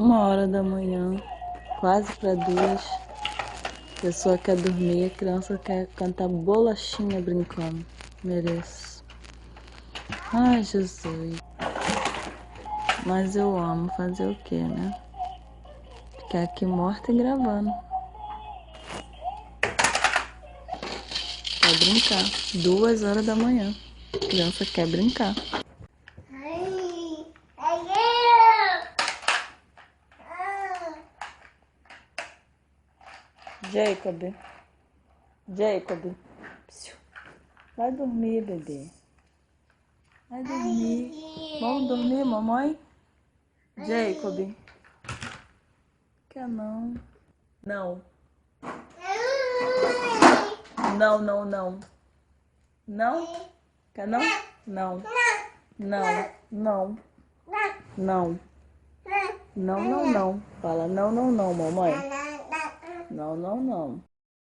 1 hora da manhã, quase para 2. A pessoa quer dormir, a criança quer cantar bolachinha brincando. Mereço. Ai, Jesus. Mas eu amo fazer o quê, né? Ficar aqui morta e gravando. Quer brincar. 2 horas da manhã. A criança quer brincar. Jacob. Jacob. Psiu. Vai dormir, bebê. Vai dormir. Vamos dormir, mamãe? Jacob. Quer não? Não. Não, não, não. Não? Quer não? Não. Não, não. Não. Não, não, não. Fala não, não, não, mamãe. Não, não, não.